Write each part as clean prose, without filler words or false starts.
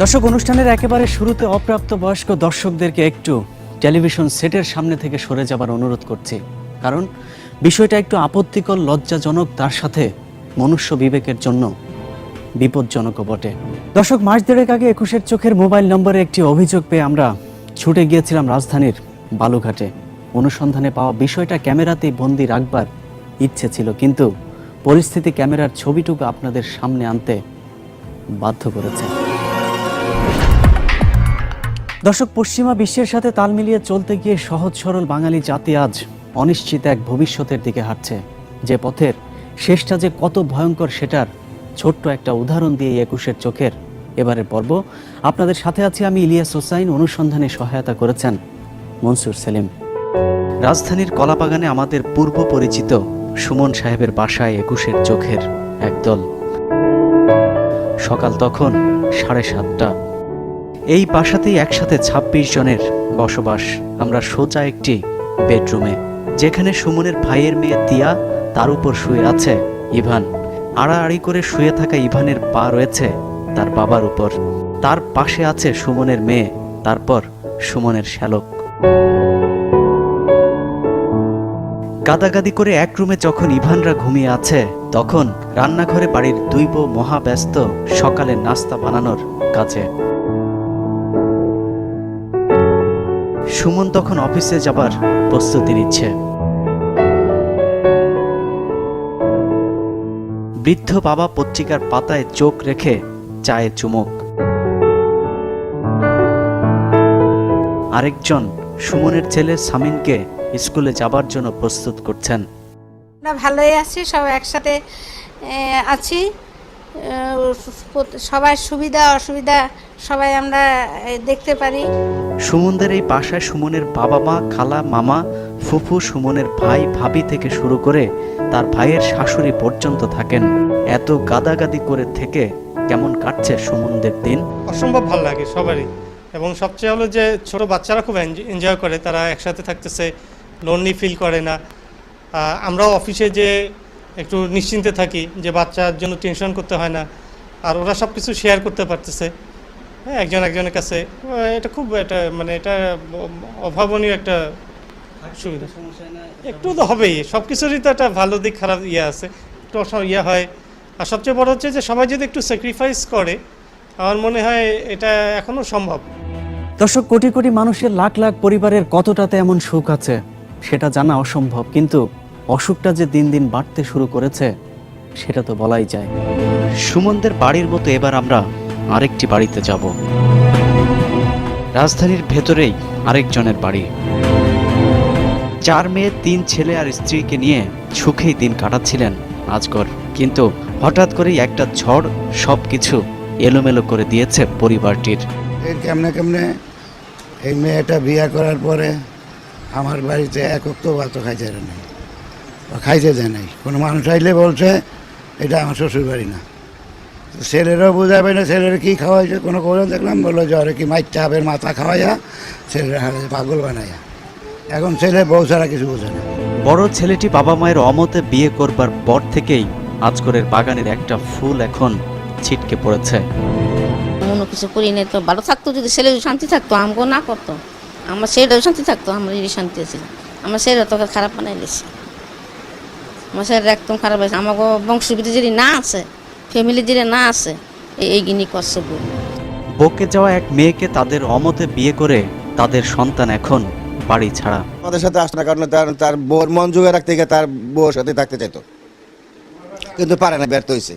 দর্শক, অনুষ্ঠানের একেবারে শুরুতে অপ্রাপ্ত বয়স্ক দর্শকদেরকে একটু টেলিভিশন সেটের সামনে থেকে সরে যাবার অনুরোধ করছি, কারণ বিষয়টা একটু আপত্তিকর, লজ্জাজনক, তার সাথে মনুষ্য বিবেকের জন্য বিপজ্জনকও বটে। দর্শক, মাস দেড়েক আগে 21-এর চোখের মোবাইল নম্বরে একটি অভিযোগ পেয়ে আমরা ছুটে গিয়েছিলাম রাজধানীর বালুঘাটে। অনুসন্ধানে পাওয়া বিষয়টা ক্যামেরাতেই বন্দি রাখবার ইচ্ছে ছিল, কিন্তু পরিস্থিতি ক্যামেরার ছবিটুকু আপনাদের সামনে আনতে বাধ্য করেছে। দর্শক, পশ্চিমা বিশ্বের সাথে তাল মিলিয়ে চলতে গিয়ে সহজ সরল বাঙালি জাতি আজ অনিশ্চিত এক ভবিষ্যতের দিকে হাঁটছে। যে পথের শেষটা যে কত ভয়ঙ্কর, সেটার ছোট্ট একটা উদাহরণ দিয়ে 21-এর চোখের এবারের পর্ব। আপনাদের সাথে আছি আমি, ইলিয়াস হোসাইন। অনুসন্ধানে সহায়তা করেছেন মনসুর সেলিম। রাজধানীর কলাবাগানে আমাদের পূর্ব পরিচিত সুমন সাহেবের বাসায় 21-এর চোখের একদল। সকাল তখন 7:30। এই বাসাতেই একসাথে 26 জনের বসবাস। আমরা সোজা একটি বেডরুমে, যেখানে সুমনের ভাইয়ের মেয়ে তিয়া, তার উপর শুয়ে আছে ইভান। আড়াআড়ি করে শুয়ে থাকা ইভানের পা রয়েছে তার বাবার উপর। তার পাশে আছে সুমনের মেয়ে, তারপর সুমনের শ্যালক। গাদাগাদি করে এক রুমে যখন ইভানরা ঘুমিয়ে আছে, তখন রান্নাঘরে বাড়ির দুই বউ মহাব্যস্ত সকালের নাস্তা বানানোর কাজে। সুমন তখন অফিসে যাবার প্রস্তুতি নিচ্ছে। বৃদ্ধ বাবা পত্রিকার পাতায় চোখ রেখে চায়ে চুমুক। আরেকজন সুমনের ছেলে সামিনকে স্কুলে যাবার জন্য প্রস্তুত করছেন। আমরা ভালোই আছি, সবাই একসাথে আছি। সবার সুবিধা অসুবিধা সবাই আমরা দেখতে পারি। সুমনদের এই বাসায় সুমনের বাবা মা, খালা, মামা, ফুফু, সুমনের ভাই ভাবি থেকে শুরু করে তার ভাইয়ের শাশুড়ি পর্যন্ত থাকেন। এত গাদাগাদি করে থেকে কেমন কাটছে সুমনদের দিন? অসম্ভব ভালো লাগে সবারই, এবং সবচেয়ে হলো যে ছোট বাচ্চারা খুব এনজয় করে, তারা একসাথে থাকতেছে, লোনলি ফিল করে না। আমরাও অফিসে যে একটু নিশ্চিন্তে থাকি যে বাচ্চার জন্য টেনশন করতে হয় না, আর ওরা সব কিছু শেয়ার করতে পারতেছে একজন একজনের কাছে। এটা খুব এটা অভাবনীয় একটা সুবিধা। একটু তো হবেই, সব কিছুরই তো একটা ভালো দিক খারাপ আছে, একটু হয়। আর সবচেয়ে বড় হচ্ছে যে সবাই যদি একটু স্যাক্রিফাইস করে, আমার মনে হয় এটা এখনো সম্ভব। দর্শক, কোটি কোটি মানুষের, লাখ লাখ পরিবারের কতটাতে এমন সুখ আছে সেটা জানা অসম্ভব, কিন্তু অসুখটা যে দিন দিন বাড়তে শুরু করেছে সেটা তো বলাই যায়। সুমনদের বাড়ির মতো এবার আমরা আরেকটি বাড়িতে যাব। রাজধানীর ভেতরেই আরেকজনের বাড়ি। 4 মেয়ে, 3 ছেলে আর স্ত্রীকে নিয়ে সুখেই দিন কাটাচ্ছিলেন আজগর, কিন্তু হঠাৎ করেই একটা ঝড় সবকিছু এলোমেলো করে দিয়েছে পরিবারটির। কেমনে এই মেয়েটা বিয়ে করার পরে আমার বাড়িতে একক তো ভাত খাইতে যায় নাই। কোনো মানুষ আইলে বলছে এটা আমার শ্বশুর বাড়ি না। ছেলেরাও বোঝাবে না ছেলেরা কী খাওয়াইছে, কোনো খবর দেখলাম বললো জ্বরে কি মাইট চাপের মাথা খাওয়াইয়া ছেলেরা পাগল বানাইয়া। এখন ছেলে বউ ছাড়া কিছু বোঝে না। বড় ছেলেটি বাবা মায়ের অমতে বিয়ে করবার পর থেকেই আজগরের বাগানের একটা ফুল এখন ছিটকে পড়েছে। মনে কিছু করি নাই তো ভালো থাকতো, যদি ছেলে শান্তি থাকতো আমগো না করতো, আমার ছেলেটাও শান্তি থাকতো, আমার শান্তি ছিল। আমার ছেলেরা তোকে খারাপ বানাই দিয়েছে, আমার ছেলেরা একদম খারাপ হয়েছে। আমাকে বংশবিধি যদি না আছে, ফ্যামিলি যদি না আছে, এই গিনি করছে। বকে যাওয়া এক মেয়েকে তাদের অমতে বিয়ে করে তাদের সন্তান এখন বাড়ি ছাড়া। আমাদের সাথে আসে না, কারণ তার বউর মন জোগাড় রাখতে গিয়ে তার বউর সাথে থাকতে চাইতো, কিন্তু পারে না, ব্যর্থ হয়েছে।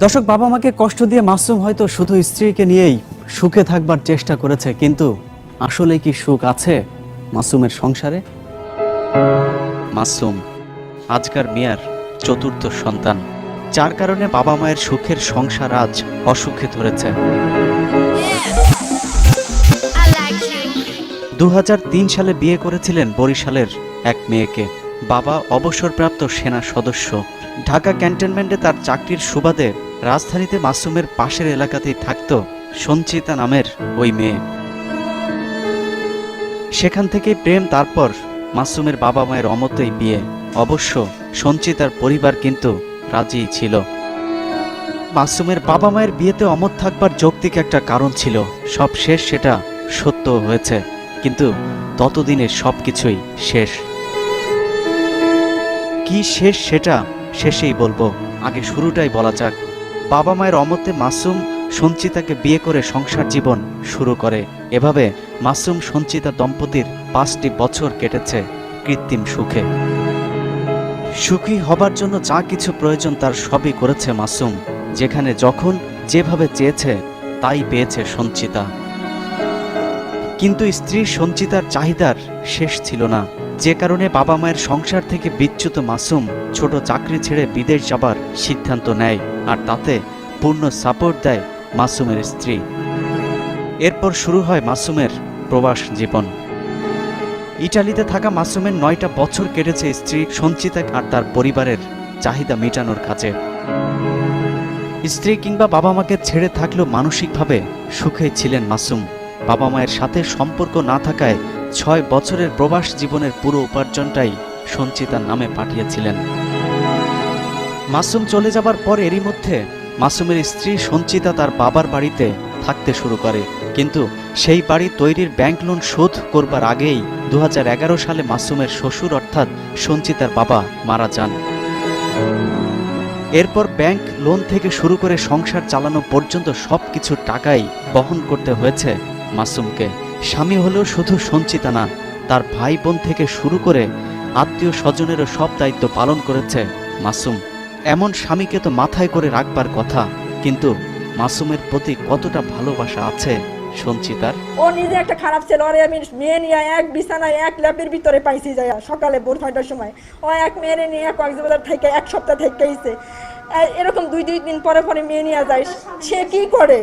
দর্শক, বাবা মাকে কষ্ট দিয়ে মাসুম হয়তো শুধু স্ত্রীকে নিয়েই সুখে থাকবার চেষ্টা করেছে, কিন্তু আসলে কি সুখ আছে মাসুমের সংসারে? মাসুম আজকার মিয়ার 4র্থ সন্তান, যার কারণে বাবা মায়ের সুখের সংসার আজ অসুখে ধরেছে। 2003 সালে বিয়ে করেছিলেন বরিশালের এক মেয়েকে। বাবা অবসরপ্রাপ্ত সেনা সদস্য। ঢাকা ক্যান্টনমেন্টে তার চাকরির সুবাদে রাজধানীতে মাসুমের পাশের এলাকাতেই থাকত সঞ্চিতা নামের ওই মেয়ে। সেখান থেকেই প্রেম, তারপর মাসুমের বাবা মায়ের অমতেই বিয়ে। অবশ্য সঞ্চিতার পরিবার কিন্তু রাজিই ছিল। মাসুমের বাবা মায়ের বিয়েতে অমত থাকবার যৌক্তিক একটা কারণ ছিল। সব শেষ, সেটা সত্য হয়েছে, কিন্তু ততদিনে সবকিছুই শেষ। কি শেষ সেটা শেষেই বলবো, আগে শুরুটাই বলা যাক। বাবা মায়ের অমতে মাসুম সঞ্চিতাকে বিয়ে করে সংসার জীবন শুরু করে। এভাবে মাসুম সঞ্চিতা দম্পতির 5টি বছর কেটেছে কৃত্রিম সুখে। সুখী হবার জন্য যা কিছু প্রয়োজন তার সবই করেছে মাসুম। যেখানে যখন যেভাবে চেয়েছে তাই পেয়েছে সঞ্চিতা। কিন্তু স্ত্রী সঞ্চিতার চাহিদার শেষ ছিল না, যে কারণে বাবা মায়ের সংসার থেকে বিচ্যুত মাসুম ছোট চাকরি ছেড়ে বিদেশ যাবার সিদ্ধান্ত নেয়, আর তাতে পূর্ণ সাপোর্ট দেয় মাসুমের স্ত্রী। এরপর শুরু হয় মাসুমের প্রবাস জীবন। ইটালিতে থাকা মাসুমের 9টা বছর কেটেছে স্ত্রী সঞ্চিতা আর তার পরিবারের চাহিদা মেটানোর কাজে। স্ত্রী কিংবা বাবা মাকে ছেড়ে থাকলেও মানসিকভাবে সুখে ছিলেন মাসুম। বাবা মায়ের সাথে সম্পর্ক না থাকায় 6 বছরের প্রবাস জীবনের পুরো উপার্জনটাই সঞ্চিতার নামে পাঠিয়েছিলেন। মাসুম চলে যাবার পর এরই মধ্যে মাসুমের স্ত্রী সঞ্চিতা তার বাবার বাড়িতে থাকতে শুরু করে, কিন্তু সেই বাড়ি তৈরির ব্যাংক লোন শোধ করবার আগেই 2011 সালে মাসুমের শ্বশুর অর্থাৎ সঞ্চিতার বাবা মারা যান। এরপর ব্যাংক লোন থেকে শুরু করে সংসার চালানো পর্যন্ত সবকিছুর টাকাই বহন করতে হয়েছে মাসুমকে। স্বামী হলেও শুধু সঞ্চিতা না, তার ভাই বোন থেকে শুরু করে আত্মীয় স্বজনেরও সব দায়িত্ব পালন করেছে মাসুম। এমন স্বামীকে তো মাথায় করে রাখবার কথা, কিন্তু মাসুমের প্রতি কতটা ভালোবাসা আছে সঞ্চিতার। ও নিজে একটা খারাপ ছেলে, ওরে আমি মেয়ে নিয়ে এক বিছানায় এক ল্যাপের ভিতরে পাইছি যায় সকালে ভোর 6টার সময়। ও এক মেয়েরে নিয়ে কক্সবাজার থেকে 1 সপ্তাহ থেকেইছে। এরকম 2 দিন পরে পরে মেয়ে নিয়ে যায়। সে কি করে?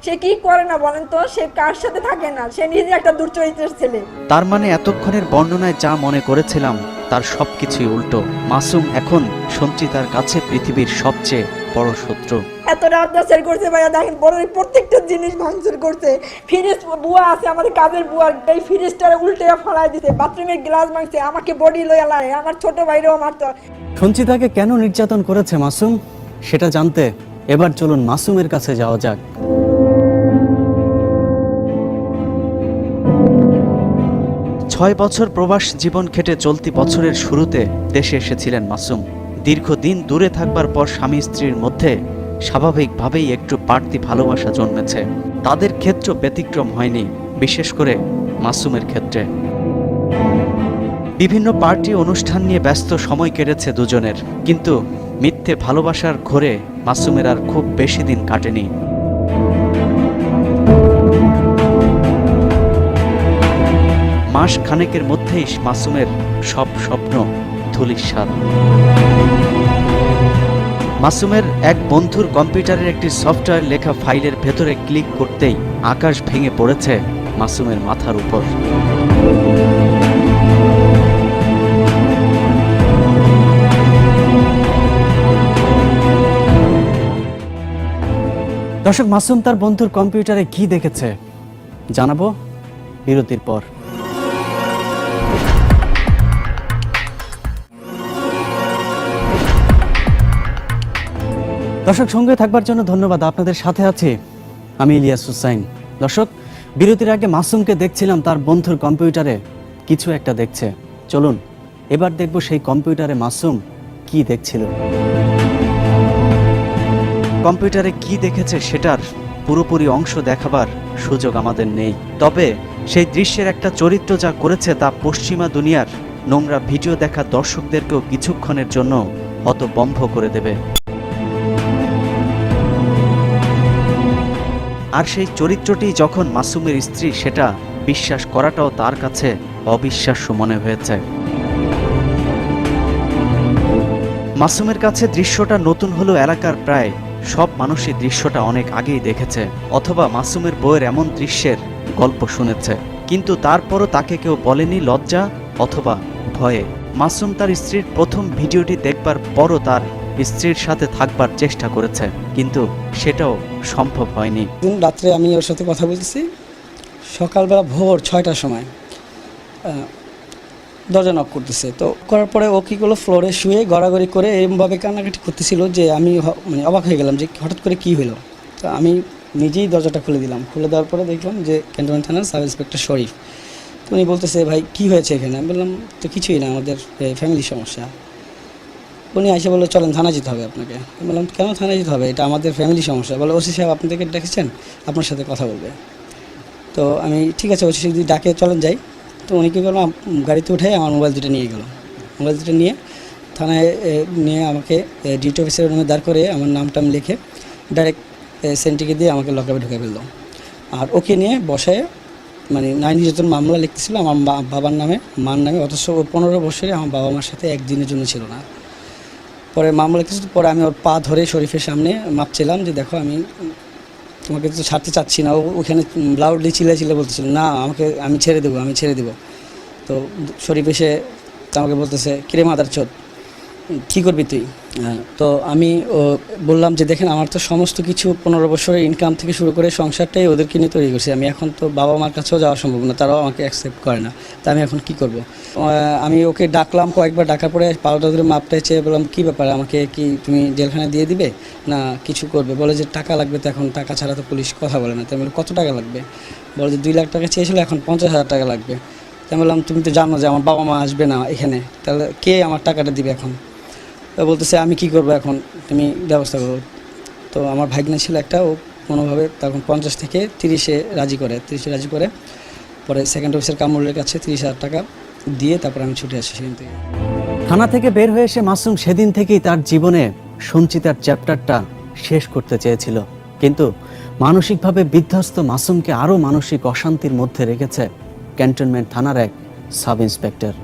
সে কি করে না বলেন তো? সে কার সাথে থাকে না, সে নিজে একটা দুর্চরিত্রের ছেলে। তার মানে এতক্ষণের বর্ণনায় যা মনে করেছিলাম তার সবকিছুই উল্টো। মাসুম এখন সঞ্চিতার কাছে পৃথিবীর সবচেয়ে বড় শত্রু। এতটা অত্যাচার করছে ভাইয়া, দেখেন বড় প্রত্যেকটা জিনিস ভাঙচুর করছে। ফ্রিজ বুয়া আছে আমাদের কাজের বুয়া, এই ফ্রিজটারে উল্টে ফেলাই দিছে, বাথরুমের গ্লাস ভাঙছে, আমাকে বডি লয়ে আলায়, আমার ছোট ভাইরেও মারতো। সঞ্চিতাকে কেন নির্যাতন করেছে মাসুম সেটা জানতে এবার চলুন মাসুমের কাছে যাওয়া যাক। ছয় বছর প্রবাস জীবন খেটে চলতি বছরের শুরুতে দেশে এসেছিলেন মাসুম। দীর্ঘদিন দূরে থাকবার পর স্বামী স্ত্রীর মধ্যে স্বাভাবিকভাবেই একটু বাড়তি ভালোবাসা জন্মেছে। তাদের ক্ষেত্র ব্যতিক্রম হয়নি, বিশেষ করে মাসুমের ক্ষেত্রে। বিভিন্ন পার্টি অনুষ্ঠান নিয়ে ব্যস্ত সময় কেটেছে দুজনের, কিন্তু মিথ্যে ভালোবাসার ঘোরে মাসুমের আর খুব বেশি দিন কাটেনি। মাস খানেকের মধ্যেই মাসুমের সব স্বপ্ন ধূলিসাৎ। মাসুমের এক বন্ধুর কম্পিউটারের একটি সফটওয়্যার লেখা ফাইলের ভেতরে ক্লিক করতেই আকাশ ভেঙে পড়েছে মাসুমের মাথার উপর। দর্শক, মাসুম তার বন্ধুর কম্পিউটারে কি দেখেছে জানাবো বিরতির পর। দর্শক, সঙ্গে থাকবার জন্য ধন্যবাদ। আপনাদের সাথে আছি আমি ইলিয়াস হুসাইন। দর্শক, বিরতির আগে মাসুমকে দেখছিলাম তার বন্ধুর কম্পিউটারে কিছু একটা দেখছে। চলুন এবার দেখব সেই কম্পিউটারে মাসুম কি দেখছিল। কম্পিউটারে কি দেখেছে সেটার পুরোপুরি অংশ দেখাবার সুযোগ আমাদের নেই, তবে সেই দৃশ্যের একটা চরিত্র যা করেছে তা পশ্চিমা দুনিয়ার নোংরা ভিডিও দেখা দর্শকদেরকেও কিছুক্ষণের জন্য হতবম্ব করে দেবে। আর সেই চরিত্রটি যখন মাসুমের স্ত্রী, সেটা বিশ্বাস করাটাও তার কাছে অবিশ্বাস্য মনে হয়েছে। মাসুমের কাছে দৃশ্যটা নতুন হলেও এলাকার প্রায় সব মানুষই দৃশ্যটা অনেক আগেই দেখেছে, অথবা মাসুমের বউয়ের এমন দৃশ্যের গল্প শুনেছে, কিন্তু তারপরও তাকে কেউ বলেনি লজ্জা অথবা ভয়ে। মাসুম তার স্ত্রীর প্রথম ভিডিওটি দেখবার পরও তার স্ত্রীর সাথে থাকবার চেষ্টা করেছে, কিন্তু সেটাও সম্ভব হয়নি। রাত্রে আমি ওর সাথে কথা বলতেছি, সকালবেলা ভোর 6টার সময় দরজা নক করতেছে। তো করার পরে ও কী করলো, ফ্লোরে শুয়ে গড়াগড়ি করে এরমভাবে কান্নাকাটি করতেছিল যে আমি মানে অবাক হয়ে গেলাম যে হঠাৎ করে কী হলো। তো আমি নিজেই দরজাটা খুলে দিলাম। খুলে দেওয়ার পরে দেখলাম যে ক্যান্টনমেন্ট থানার সাব ইন্সপেক্টর শরীফ। তো উনি বলতেছে, ভাই কী হয়েছে এখানে? আমি বললাম তো কিছুই না, আমাদের ফ্যামিলির সমস্যা। উনি এসে বললো চলেন থানা যেতে হবে আপনাকে। আমি বললাম কেন থানায় যেতে হবে, এটা আমাদের ফ্যামিলি সমস্যা। বলে ওসি সাহেব আপনাদেরকে ডেকেছেন, আপনার সাথে কথা বলবে। তো আমি ঠিক আছে ওসি সাহেব যদি ডাকে চলেন যাই। তো উনি কী করলো, গাড়িতে উঠে আমার মোবাইল দুটো নিয়ে গেলো। মোবাইল দুটো নিয়ে থানায় নিয়ে আমাকে ডিউটি অফিসারের রুমে দাঁড় করে আমার নামটাম লিখে ডাইরেক্ট সেন্টিকে দিয়ে আমাকে লকআপে ঢুকে ফেললো। আর ওকে নিয়ে বসায় মানে নারী নির্যাতন মামলা লিখতেছিল আমার বাবার নামে, মার নামে, অথচ ও 15 বছরে আমার বাবা মার সাথে একদিনের জন্য ছিল না। পরে মামলা লিখতেছিল। পরে আমি ওর পা ধরে শরীফের সামনে মাপ চেলাম যে দেখো আমি তোমাকে তো ছাড়তে চাচ্ছি না। ও ওখানে লাউডলি চিল্লা বলতেছিল না আমাকে, আমি ছেড়ে দেবো। তো শরীফ এসে আমাকে বলতেছে কিরে মাদার চোদ, কী করবি তুই? তো আমি বললাম যে দেখেন আমার তো সমস্ত কিছু 15 বছরের ইনকাম থেকে শুরু করে সংসারটাই ওদেরকে নিয়ে তৈরি করছি। আমি এখন তো বাবা মার কাছেও যাওয়া সম্ভব না, তারাও আমাকে অ্যাকসেপ্ট করে না। তা আমি এখন কি করব? আমি ওকে ডাকলাম, কয়েকবার ডাকার পরে পাউডার ধরে মাপটা চেয়ে বললাম কী ব্যাপার, আমাকে কি তুমি জেলখানায় দিয়ে দিবে না কিছু করবে? বলে যে টাকা লাগবে, তো এখন টাকা ছাড়া তো পুলিশ কথা বলে না। তাই আমি বলি কত টাকা লাগবে? বলে যে 2 লাখ টাকা চেয়েছিল, এখন 50,000 টাকা লাগবে। তাই বললাম তুমি তো জানো যে আমার বাবা মা আসবে না এখানে, তাহলে কে আমার টাকাটা দিবে এখন? তো বলতেছে আমি কি করব এখন, তুমি ব্যবস্থা করো। তো আমার ভাগ্নে ছিল একটা, ও কোনোভাবে তখন 50 থেকে 30-এ রাজি করে পরে সেকেন্ড অফিসার কামরুলের কাছে 30,000 টাকা দিয়ে তারপরে আমি ছুটে আসি সেখান থেকে। থানা থেকে বের হয়ে এসে মাসুম সেদিন থেকেই তার জীবনে সঞ্চিতার চ্যাপ্টারটা শেষ করতে চেয়েছিল, কিন্তু মানসিকভাবে বিধ্বস্ত মাসুমকে আরও মানসিক অশান্তির মধ্যে রেখেছে ক্যান্টনমেন্ট থানার এক সাব ইন্সপেক্টর।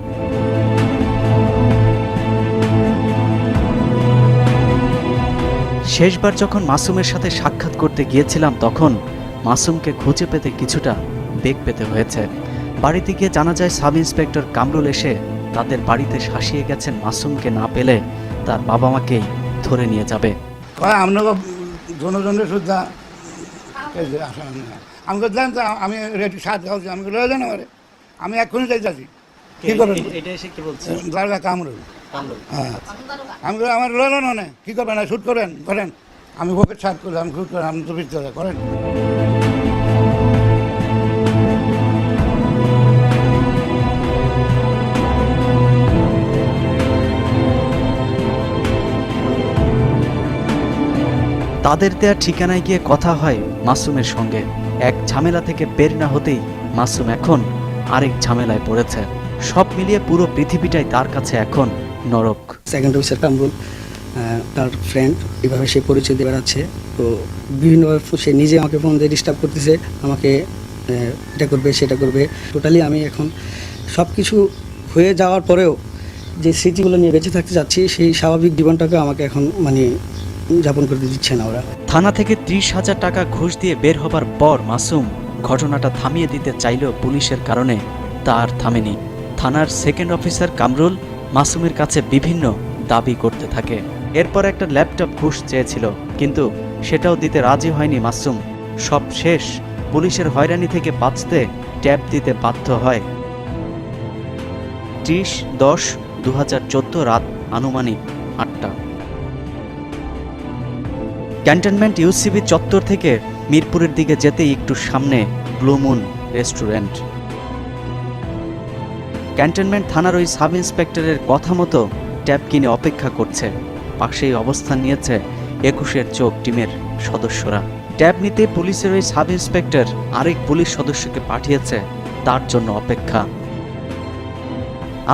শেষবার যখন মাসুমের সাথে সাক্ষাৎ করতে গিয়েছিলাম তখন মাসুমকে খুঁজে পেতে কিছুটা বেগ পেতে হয়েছে। বাড়িতে গিয়ে জানা যায় সাব ইন্সপেক্টর কামরুল এসে তাদের বাড়িতে শাসিয়ে গেছেন মাসুমকে না পেলে তার বাবা মাকেই ধরে নিয়ে যাবে। আপনাকে জনজনের সুদ্ধা আমি জান তো আমি রেডি সাথ খাওয়াচ্ছি, আমি রয়ে যান আমারে, আমি এক্ষুনি যাইতেছি। কী করবেন? দারগা কামরুল। হ্যাঁ আমি আমার রইল না, কী করবেন? শ্যুট করেন, আমি ওকে সাথ করলাম, আমি শ্যুট করেন, আপনি তো ভিতরে করেন। তাদের দেয়া ঠিকানায় গিয়ে কথা হয় মাসুমের সঙ্গে। এক ঝামেলা থেকে বের না হতেই মাসুম এখন আরেক ঝামেলায় পড়েছে। সব মিলিয়ে পুরো পৃথিবীটাই তার কাছে এখন নরক। সেকেন্ড অফিসার কামরুল তার ফ্রেন্ড, এভাবে সে পরিচয় দিয়ে বেড়াচ্ছে। তো বিভিন্নভাবে সে নিজে আমাকে ফোন দিয়ে ডিস্টার্ব করতেছে, আমাকে এটা করবে সেটা করবে। টোটালি আমি এখন সব কিছু হয়ে যাওয়ার পরেও যে স্মৃতিগুলো নিয়ে বেঁচে থাকতে যাচ্ছি সেই স্বাভাবিক জীবনটাকে আমাকে এখন মানে যাপন করতে দিচ্ছে না ওরা। থানা থেকে 30,000 টাকা ঘুষ দিয়ে বের হবার পর মাসুম ঘটনাটা থামিয়ে দিতে চাইলেও পুলিশের কারণে তা আর থামেনি। থানার সেকেন্ড অফিসার কামরুল মাসুমের কাছে বিভিন্ন দাবি করতে থাকে। এরপর একটা ল্যাপটপ ঘুষ চেয়েছিল, কিন্তু সেটাও দিতে রাজি হয়নি মাসুম। সব শেষ, পুলিশের হয়রানি থেকে বাঁচতে ট্যাব দিতে বাধ্য হয়। 30/10/2014 রাত আনুমানিক 8টা। ক্যান্টনমেন্ট ইউসিবি চত্বর থেকে মিরপুরের দিকে যেতেই একটু সামনে ব্লু মুন রেস্টুরেন্ট। ক্যান্টনমেন্ট থানার ওই সাব ইন্সপেক্টরের কথা মতো ট্যাব কিনে অপেক্ষা করছে। পাশেই অবস্থান নিয়েছে 21-এর চোখ টিমের সদস্যরা। ট্যাব নিতে পুলিশের ওই সাব ইন্সপেক্টর আরেক পুলিশ সদস্যকে পাঠিয়েছে তার জন্য অপেক্ষা।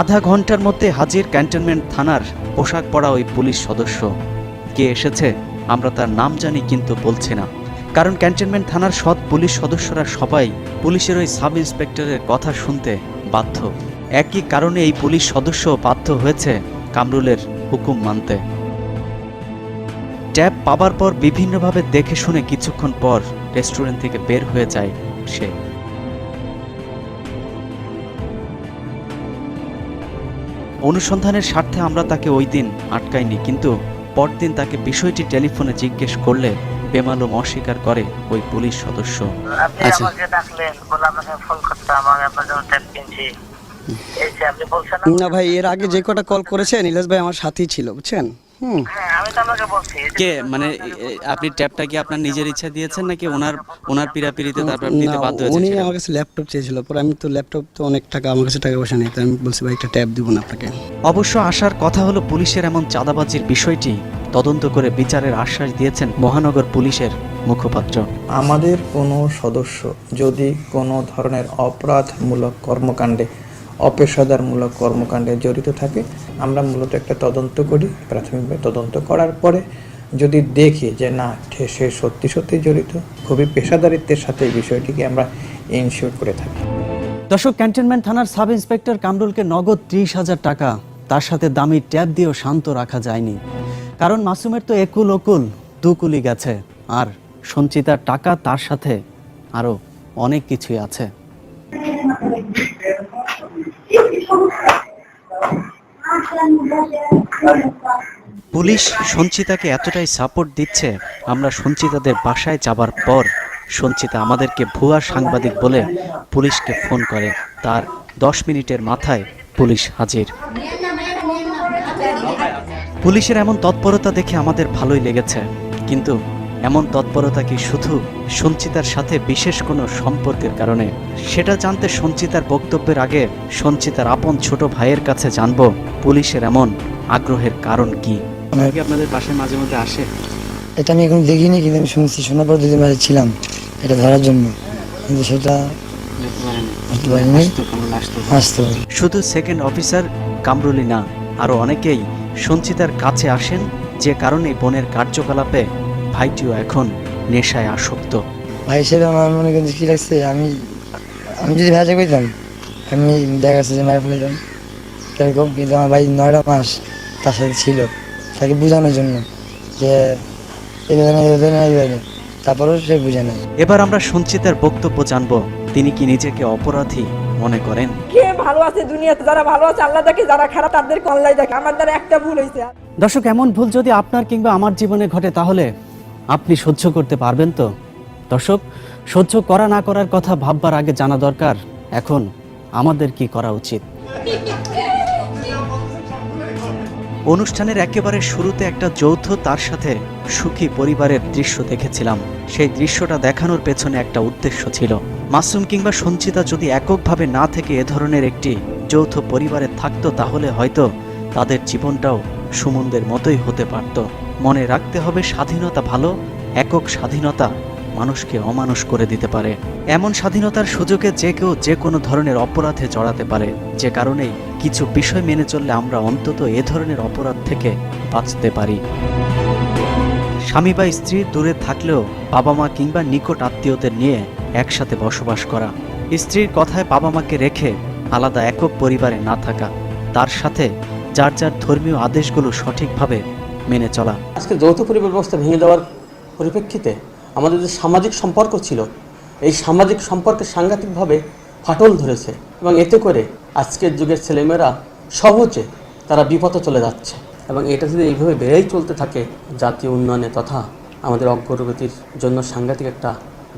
আধা ঘন্টার মধ্যে হাজির ক্যান্টনমেন্ট থানার পোশাক পরা ওই পুলিশ সদস্য। কে এসেছে আমরা তার নাম জানি কিন্তু বলছি না, কারণ ক্যান্টনমেন্ট থানার সৎ পুলিশ সদস্যরা সবাই পুলিশের ওই সাব ইন্সপেক্টরের কথা শুনতে বাধ্য। একই কারণে এই পুলিশ সদস্য বাধ্য হয়েছে কামরুলের হুকুম মানতে। ট্যাব পাবার পর বিভিন্নভাবে দেখে শুনে কিছুক্ষণ পর রেস্টুরেন্ট থেকে বের হয়ে যায় সে। অনুসন্ধানের স্বার্থে আমরা তাকে ওই দিন আটকাইনি, কিন্তু পরদিন তাকে বিষয়টি টেলিফোনে জিজ্ঞেস করলে বেমালুম অস্বীকার করে ওই পুলিশ সদস্য। আপনি আমাকে ডাকলেন, বলে আপনাকে ফোন করতে, আমি আপনার জন্য ট্যাব কিনছি, না ভাই, এর আগে যে কটা কল করেছেন ইলিয়াস ভাই আমার সাথেই ছিল, বুঝছেন। কে মানে আপনি ট্যাবটা কি আপনার নিজের ইচ্ছা দিয়েছেন নাকি ওনার পিড়াপিড়িতে তারপর আপনি দিতে বাধ্য উনি হয়েছেন? আমার কাছে ল্যাপটপ চেয়েছিল, পরে আমি তো ল্যাপটপ তো অনেক টাকা, আমার কাছে টাকা পয়সা নেই, তো আমি বলছি ভাই একটা ট্যাব দিব না আপনাকে। অবশ্য আসার কথা হলো পুলিশের এমন চাঁদাবাজির বিষয়টি তদন্ত করে বিচারের আশ্বাস দিয়েছেন মহানগর পুলিশের মুখপাত্র। আমাদের কোনো সদস্য যদি কোনো ধরনের অপরাধমূলক কর্মকাণ্ডে, অপেশাদারমূলক কর্মকাণ্ডে জড়িত থাকে, আমরা মূলত একটা তদন্ত করি। প্রাথমিকভাবে তদন্ত করার পরে যদি দেখি যে না সে সত্যি সত্যি জড়িত, খুবই পেশাদারিত্বের সাথে এই বিষয়টিকে আমরা ইনশিওর করে থাকি। দর্শক, ক্যান্টনমেন্ট থানার সাব ইন্সপেক্টর কামরুলকে নগদ 30,000 টাকা, তার সাথে দামি ট্যাব দিয়েও শান্ত রাখা যায়নি। কারণ মাসুমের তো একুল ওকুল দুকুলি গেছে, আর সঞ্চিতার টাকা, তার সাথে আরো অনেক কিছুই আছে। পুলিশ সঞ্চিতাকে এতটাই সাপোর্ট দিচ্ছে, আমরা সঞ্চিতাদের বাসায় যাবার পর সঞ্চিতা আমাদেরকে ভুয়া সাংবাদিক বলে পুলিশকে ফোন করে। তার 10 মিনিটের মাথায় পুলিশ হাজির। পুলিশের এমন তৎপরতা দেখে আমাদের ভালোই লেগেছে, কিন্তু এমন তৎপরতা কি শুধু সঞ্চিতার সাথে বিশেষ কোনো সম্পর্কের কারণে? সেটা জানতে সঞ্চিতার বক্তব্যের আগে সঞ্চিতার আপন ছোট ভাইয়ের কাছে জানবো পুলিশের এমন আগ্রহের কারণ কি। আপনাদের বাসায় মাঝে মধ্যে আসে? এটা আমি এখন দেখিনি, কিন্তু আমি শুনছি, শোনার পর দুদিন বাড়ি ছিলাম এটা ধরার জন্য, কিন্তু সেটা আসতো। শুধু সেকেন্ড অফিসার কামরুলি না, আরো অনেকেই সঞ্চিতার কাছে আসেন, যে কারণে বোনের কার্যকলাপে ভাইটিও এখন নেশায় আসক্ত। ভাই হিসেবে আমার মনে কিন্তু কি লাগছে, আমি যদি ভেজা করতাম আমি দেখা যাচ্ছে যে মায়ের ফেলতাম এরকম, কিন্তু আমার ভাই 9টা মাস তার সাথে ছিল, তাকে বোঝানোর জন্য যে তারপরেও সে বুঝে না। এবার আমরা সঞ্চিতার বক্তব্য জানবো, তিনি কি নিজেকে অপরাধী মনে করেন? কে ভালো আছে দুনিয়াতে, যারা ভালো আছে আল্লাহ দেখে, যারা খারাপ তাদেরকে অনলাইন দেখে। আমার দ্বারা একটা ভুল হয়েছে। দর্শক, এমন ভুল যদি আপনার কিংবা আমার জীবনে ঘটে তাহলে আপনি সহ্য করতে পারবেন তো? দর্শক, সহ্য করা না করার কথা ভাববার আগে জানা দরকার এখন আমাদের কি করা উচিত। অনুষ্ঠানের একেবারে শুরুতে একটা যৌথ, তার সাথে সুখী পরিবারের দৃশ্য দেখেছিলাম। সেই দৃশ্যটা দেখানোর পেছনে একটা উদ্দেশ্য ছিল। মাসুম কিংবা সঞ্চিতা যদি এককভাবে না থেকে এ ধরনের একটি যৌথ পরিবারে থাকতো, তাহলে হয়তো তাদের জীবনটাও সুমনদের মতোই হতে পারত। মনে রাখতে হবে, স্বাধীনতা ভালো, একক স্বাধীনতা মানুষকে অমানুষ করে দিতে পারে। এমন স্বাধীনতার সুযোগে যে কেউ যে কোনো ধরনের অপরাধে জড়াতে পারে, যে কারণেই কিছু বিষয় মেনে চললে আমরা অন্তত এ ধরনের অপরাধ থেকে বাঁচতে পারি। স্বামী বা স্ত্রী দূরে থাকলেও বাবা মা কিংবা নিকট আত্মীয়দের নিয়ে একসাথে বসবাস করা, স্ত্রীর কথায় বাবা মাকে রেখে আলাদা একক পরিবারে না থাকা, তার সাথে যার যার ধর্মীয় আদেশগুলো সঠিকভাবে মেনে চলা। আজকে যৌথ পরিবার ব্যবস্থা ভেঙে দেওয়ার পরিপ্রেক্ষিতে আমাদের যে সামাজিক সম্পর্ক ছিল, এই সামাজিক সম্পর্কে সাংঘাতিকভাবে ফাটল ধরেছে, এবং এতে করে আজকের যুগের ছেলেমেয়েরা সহজে তারা বিপথে চলে যাচ্ছে, এবং এটা যদি এইভাবে বেড়েই চলতে থাকে জাতীয় উন্নয়নে তথা আমাদের অগ্রগতির জন্য সাংঘাতিক একটা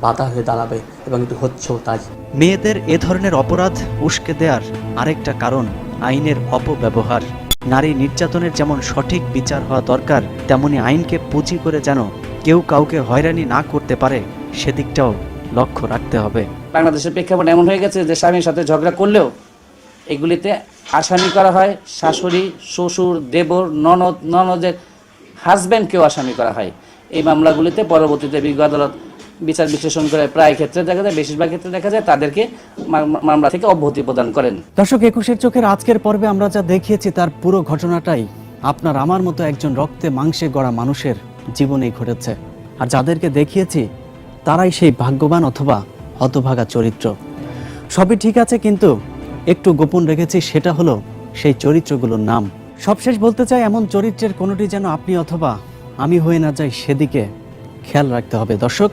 বাধা হয়ে দাঁড়াবে, এবং এটি হচ্ছেও তাই। মেয়েদের এ ধরনের অপরাধ উস্কে দেওয়ার আরেকটা কারণ আইনের অপব্যবহার। নারী নির্যাতনের যেমন সঠিক বিচার হওয়া দরকার, তেমনি আইনকে পুঁজি করে যেন কেউ কাউকে হয়রানি না করতে পারে, সেদিকটাও লক্ষ্য রাখতে হবে। বাংলাদেশের প্রেক্ষাপট এমন হয়ে গেছে যে স্বামীর সাথে ঝগড়া করলেও এগুলিতে আসামি করা হয় শাশুড়ি, শ্বশুর, দেবর, ননদের হাজব্যান্ডকেও আসামি করা হয়। এই মামলাগুলিতে পরবর্তীতে বিজ্ঞ আদালত বিচার বিশ্লেষণ করে প্রায় ক্ষেত্রে দেখা যায়, বেশিরভাগ ক্ষেত্রে দেখা যায় তাদেরকে মামলা থেকে অব্যাহতি প্রদান করেন। দর্শক, 21 চোখের আজকের পর্বে আমরা যা দেখিয়েছি তার পুরো ঘটনাটাই আপনার আমার মতো একজন রক্তে মাংসে গড়া মানুষের জীবনেই ঘটেছে। আর যাদেরকে দেখিয়েছি তারাই সেই ভাগ্যবান অথবা হতভাগা চরিত্র। সবই ঠিক আছে, কিন্তু একটু গোপন রেখেছি, সেটা হলো সেই চরিত্রগুলোর নাম। সবশেষ বলতে চাই, এমন চরিত্রের কোনোটি যেন আপনি অথবা আমি হয়ে না যাই, সেদিকে খেয়াল রাখতে হবে। দর্শক,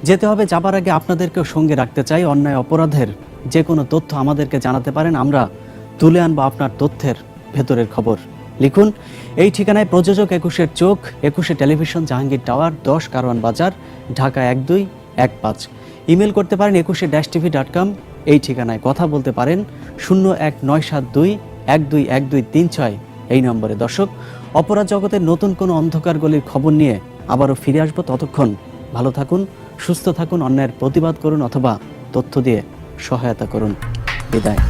যেতে হবে, যাবার আগে আপনাদেরকেও সঙ্গে রাখতে চাই। অন্যায় অপরাধের যে কোনো তথ্য আমাদেরকে জানাতে পারেন, আমরা তুলে আনবো আপনার তথ্যের ভেতরের খবর। লিখুন এই ঠিকানায়, প্রযোজক 21 চোখ, 21 টেলিভিশন, জাহাঙ্গীর টাওয়ার, 10 কারওয়ান বাজার, ঢাকা 1215। ইমেল করতে পারেন 21-tv.com, এই ঠিকানায় কথা বলতে পারেন 01972 121236 এই নম্বরে। দর্শক, অপরাধ জগতের নতুন কোনো অন্ধকার গলির খবর নিয়ে আবারও ফিরে আসবো। ততক্ষণ ভালো থাকুন, সুস্থ থাকুন, অন্যায়ের প্রতিবাদ করুন অথবা তথ্য দিয়ে সহায়তা করুন। বিদায়।